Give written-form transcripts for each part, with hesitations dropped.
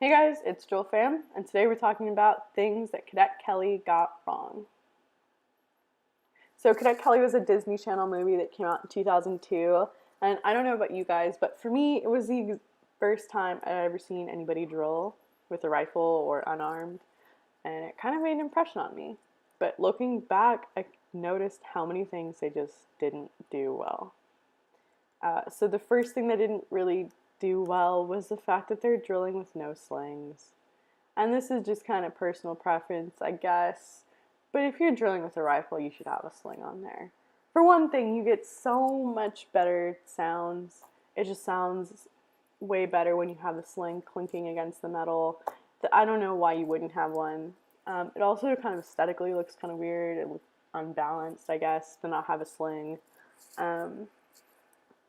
Hey guys, it's Joel Fam, and today we're talking about things that Cadet Kelly got wrong. So, Cadet Kelly was a Disney Channel movie that came out in 2002, and I don't know about you guys, but for me, it was the first time I'd ever seen anybody drill with a rifle or unarmed, and it kind of made an impression on me. But looking back, I noticed how many things they just didn't do well. So the first thing they didn't really do well was the fact that they're drilling with no slings. And this is just kind of personal preference, I guess. But if you're drilling with a rifle, you should have a sling on there. For one thing, you get so much better sounds. It just sounds way better when you have the sling clinking against the metal. I don't know why you wouldn't have one. It also kind of aesthetically looks kind of weird. It looks unbalanced, I guess, to not have a sling. Um,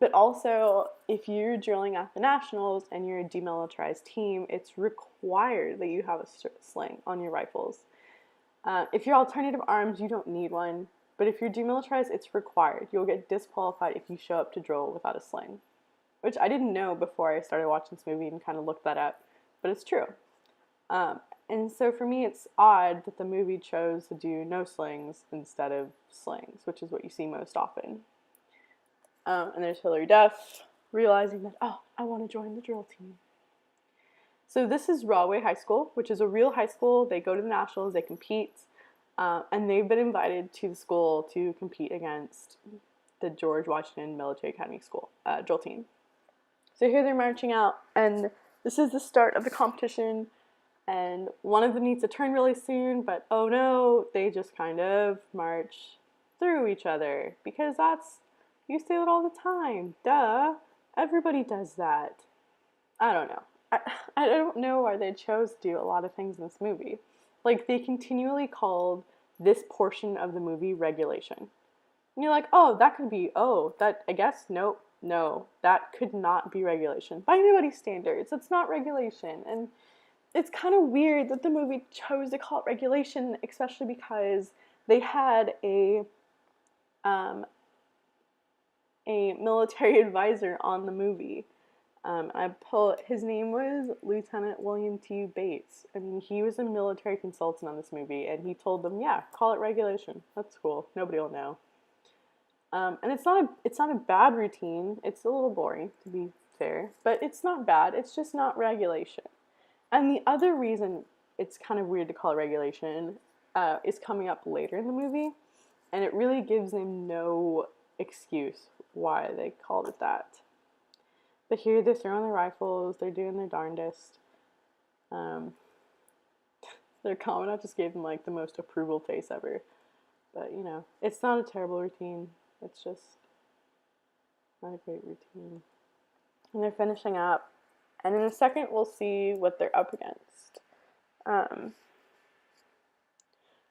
but also, if you're drilling at the Nationals and you're a demilitarized team, it's required that you have a sling on your rifles. If you're alternative arms, you don't need one. But if you're demilitarized, it's required. You'll get disqualified if you show up to drill without a sling. Which I didn't know before I started watching this movie and kind of looked that up. But it's true. And so for me, it's odd that the movie chose to do no slings instead of slings, which is what you see most often. And there's Hilary Duff realizing that, oh, I want to join the drill team. So this is Rahway High School, which is a real high school. They go to the Nationals, they compete, and they've been invited to the school to compete against the George Washington Military Academy School drill team. So here they're marching out, and this is the start of the competition, and one of them needs to turn really soon, but oh no, they just kind of march through each other, because you say that all the time, duh, everybody does that. I don't know. I don't know why they chose to do a lot of things in this movie. Like, they continually called this portion of the movie regulation. And you're like, oh, that could be, I guess, nope, no, that could not be regulation. By anybody's standards, it's not regulation. And it's kind of weird that the movie chose to call it regulation, especially because they had um, a military advisor on the movie. His name was Lieutenant William T. Bates. I mean, he was a military consultant on this movie, and he told them, yeah, call it regulation. That's cool. Nobody will know. And it's not a bad routine. It's a little boring, to be fair, but it's not bad. It's just not regulation. And the other reason it's kind of weird to call it regulation is coming up later in the movie, and it really gives them no excuse why they called it that. But here they're throwing their rifles, they're doing their darndest. Their commandant just gave them like the most approval face ever. But it's not a terrible routine. It's just not a great routine. And they're finishing up. And in a second we'll see what they're up against.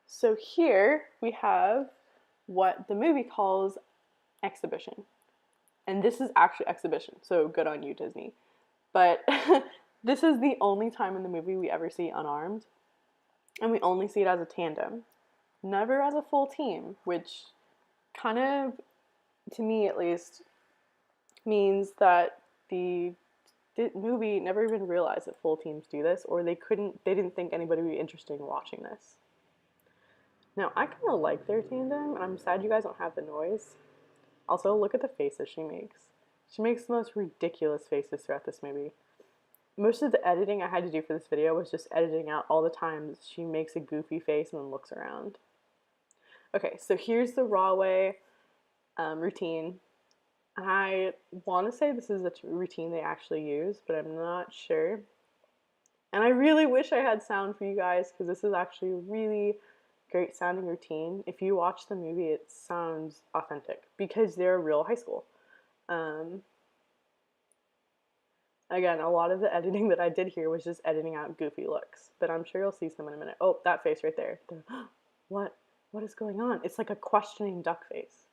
So here we have what the movie calls exhibition. And this is actually exhibition, so good on you, Disney. But this is the only time in the movie we ever see unarmed. And we only see it as a tandem. Never as a full team, which kind of, to me at least, means that the movie never even realized that full teams do this, or they didn't think anybody would be interested in watching this. Now, I kind of like their tandem, and I'm sad you guys don't have the noise. Also, look at the faces she makes. She makes the most ridiculous faces throughout this movie. Most of the editing I had to do for this video was just editing out all the times she makes a goofy face and then looks around. Okay, so here's the Rahway routine. I want to say this is a routine they actually use, but I'm not sure. And I really wish I had sound for you guys, because this is actually a really great sounding routine. If you watch the movie, it sounds authentic because they're a real high school. Again, a lot of the editing that I did here was just editing out goofy looks, but I'm sure you'll see some in a minute. Oh, that face right there. What is going on? It's like a questioning duck face.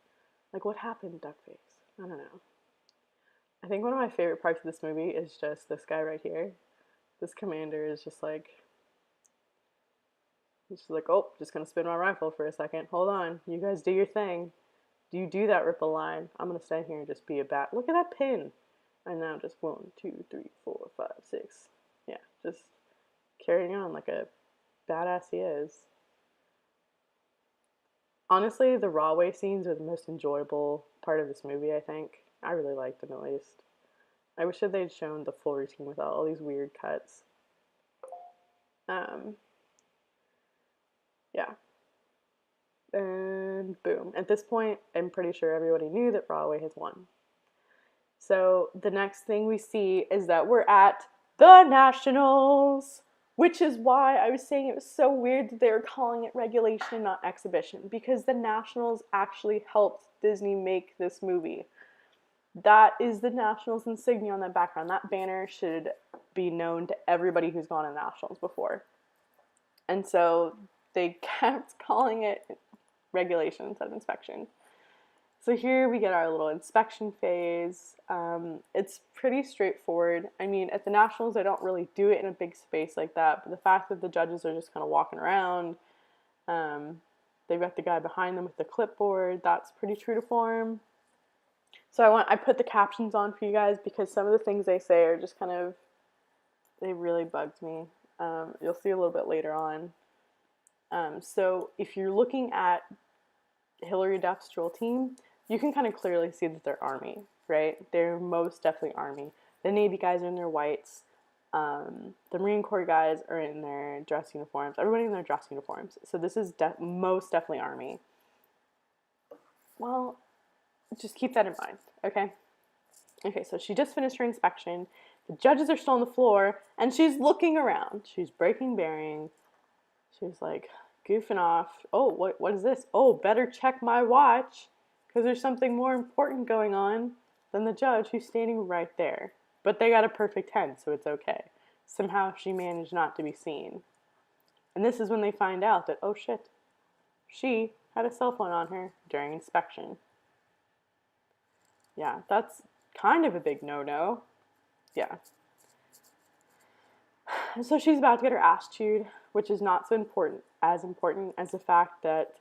Like, what happened, duck face? I don't know. I think one of my favorite parts of this movie is just this guy right here. This commander is just like, he's just like, oh, just gonna spin my rifle for a second. Hold on, you guys do your thing. Do you do that ripple line? I'm gonna stand here and just be a bat. Look at that pin. And now just 1, 2, 3, 4, 5, 6. Yeah, just carrying on like a badass he is. Honestly, the raw way scenes are the most enjoyable part of this movie, I think. I really liked them at least. I wish that they'd shown the full routine without all these weird cuts. Um, yeah. And boom. At this point, I'm pretty sure everybody knew that Broadway has won. So the next thing we see is that we're at the Nationals, which is why I was saying it was so weird that they were calling it regulation, not exhibition, because the Nationals actually helped Disney make this movie. That is the Nationals insignia on that background. That banner should be known to everybody who's gone to Nationals before. And so they kept calling it regulation instead of inspection. So here we get our little inspection phase. It's pretty straightforward. I mean, at the Nationals, they don't really do it in a big space like that, but the fact that the judges are just kind of walking around, they've got the guy behind them with the clipboard, that's pretty true to form. So I put the captions on for you guys because some of the things they say are just kind of, they really bugged me. You'll see a little bit later on. So if you're looking at Hilary Duff's drill team, you can kind of clearly see that they're Army, right? They're most definitely Army. The Navy guys are in their whites. The Marine Corps guys are in their dress uniforms. Everybody in their dress uniforms. So this is most definitely Army. Well, just keep that in mind, okay? Okay, so she just finished her inspection. The judges are still on the floor, and she's looking around. She's breaking bearing. She's like goofing off. Oh, what is this? Oh, better check my watch, because there's something more important going on than the judge who's standing right there. But they got a perfect 10, so it's okay. Somehow she managed not to be seen. And this is when they find out that, oh shit, she had a cell phone on her during inspection. Yeah, that's kind of a big no-no. Yeah. And so she's about to get her ass chewed, which is not so important as the fact that,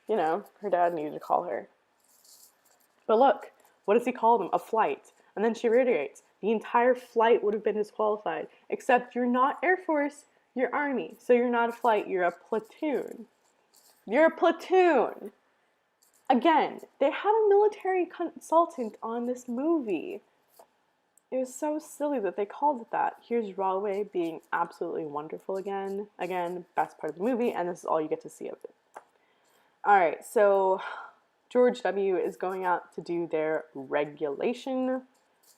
you know, her dad needed to call her. But look, what does he call them? A flight. And then she reiterates, the entire flight would have been disqualified, except you're not Air Force, you're Army. So you're not a flight, you're a platoon. You're a platoon. Again, they had a military consultant on this movie. It was so silly that they called it that. Here's Broadway being absolutely wonderful again. Again, best part of the movie, and this is all you get to see of it. Alright, so George W. is going out to do their regulation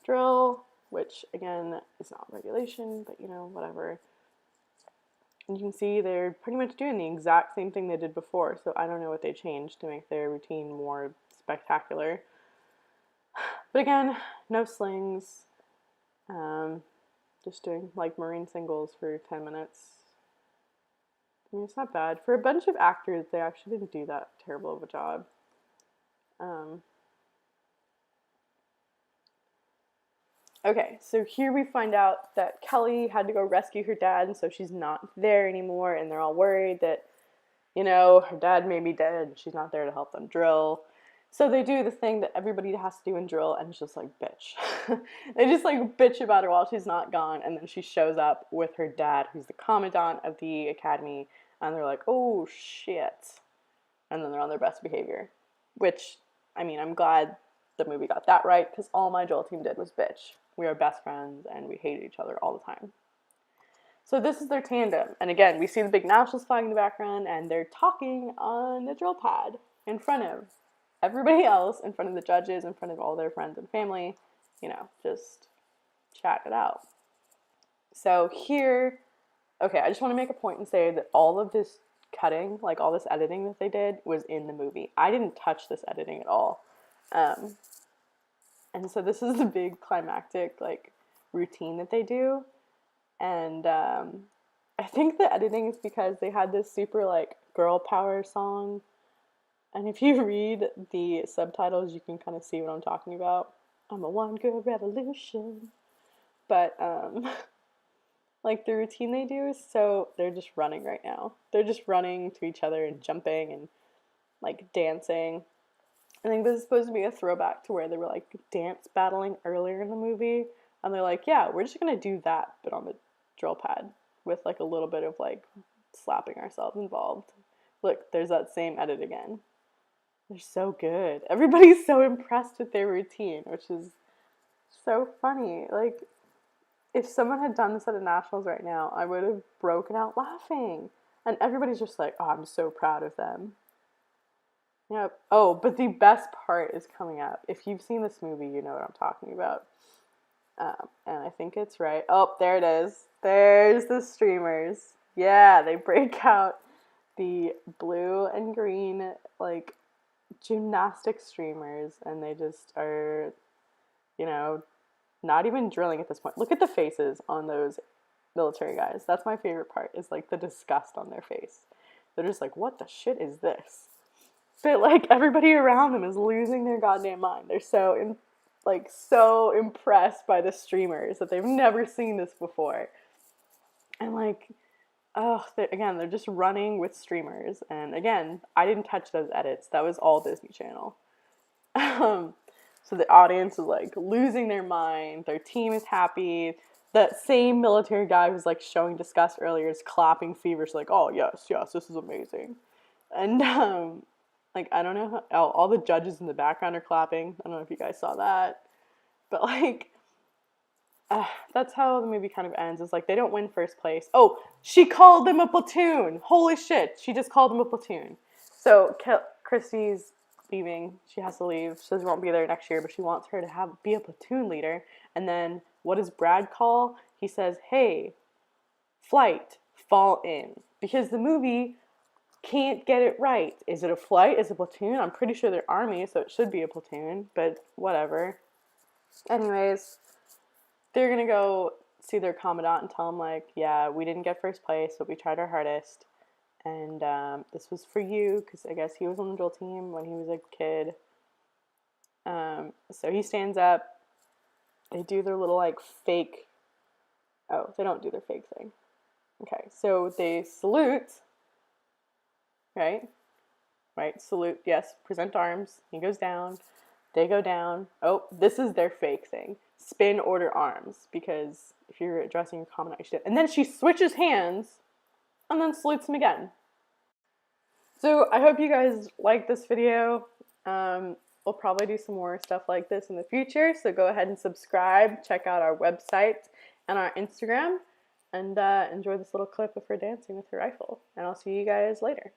drill, which, again, is not regulation, but, you know, whatever. And you can see they're pretty much doing the exact same thing they did before, so I don't know what they changed to make their routine more spectacular. But again, no slings. Just doing like Marine singles for 10 minutes. I mean, it's not bad. For a bunch of actors, they actually didn't do that terrible of a job. Okay, so here we find out that Kelly had to go rescue her dad, and so she's not there anymore, and they're all worried that, you know, her dad may be dead, and she's not there to help them drill. So they do the thing that everybody has to do in drill, and it's just like, bitch. They just like bitch about her while she's not gone, and then she shows up with her dad, who's the commandant of the academy, and they're like, oh shit. And then they're on their best behavior. Which, I mean, I'm glad the movie got that right, because all my drill team did was bitch. We are best friends, and we hated each other all the time. So this is their tandem, and again, we see the big Nationals flag in the background, and they're talking on the drill pad in front of everybody else, in front of the judges, in front of all their friends and family, you know, just chat it out. So here, okay, I just want to make a point and say that all of this cutting, like all this editing that they did, was in the movie. I didn't touch this editing at all. And so this is the big climactic, like, routine that they do. And I think the editing is because they had this super, like, girl power song. And if you read the subtitles, you can kind of see what I'm talking about. I'm a one-girl revolution. But, like, the routine they do is so, they're just running right now. They're just running to each other and jumping and, like, dancing. I think this is supposed to be a throwback to where they were, like, dance battling earlier in the movie. And they're like, yeah, we're just going to do that, but on the drill pad. with like a little bit of like slapping ourselves involved. Look, there's that same edit again. They're so good. Everybody's so impressed with their routine, which is so funny. Like, if someone had done this at a nationals right now, I would have broken out laughing. And everybody's just like, oh, I'm so proud of them. Yep. Oh, but the best part is coming up. If you've seen this movie, you know what I'm talking about. And I think it's right. Oh, there it is. There's the streamers. Yeah, they break out the blue and green, like, gymnastic streamers, and they just are, you know, not even drilling at this point. Look at the faces on those military guys. That's my favorite part, is like the disgust on their face. They're just like, what the shit is this? But like everybody around them is losing their goddamn mind. They're so impressed by the streamers that they've never seen this before. And like, oh, they're just running with streamers. And again, I didn't touch those edits. That was all Disney Channel. So the audience is like losing their mind. Their team is happy. That same military guy who's like showing disgust earlier is clapping feverishly, like, oh yes, this is amazing. And like, I don't know how, all the judges in the background are clapping. I don't know if you guys saw that, but like, that's how the movie kind of ends. Is like they don't win first place. Oh, she called them a platoon. Holy shit, she just called them a platoon. So Christy's leaving. She has to leave. She says she won't be there next year, but she wants her to be a platoon leader. And then what does Brad call? He says, hey, flight, fall in. Because the movie can't get it right. Is it a flight? Is it a platoon? I'm pretty sure they're army, so it should be a platoon, but whatever. Anyways, they're gonna go see their commandant and tell him, like, yeah, we didn't get first place, but we tried our hardest. And this was for you, because I guess he was on the drill team when he was a kid. So he stands up. They do their little, like, fake... Oh, they don't do their fake thing. Okay, so they salute... Right? Salute, yes, present arms. He goes down. They go down. Oh, this is their fake thing. Spin, order arms. Because if you're addressing your commandant, you should. And then she switches hands and then salutes him again. So I hope you guys like this video. We'll probably do some more stuff like this in the future. So go ahead and subscribe. Check out our website and our Instagram. And enjoy this little clip of her dancing with her rifle. And I'll see you guys later.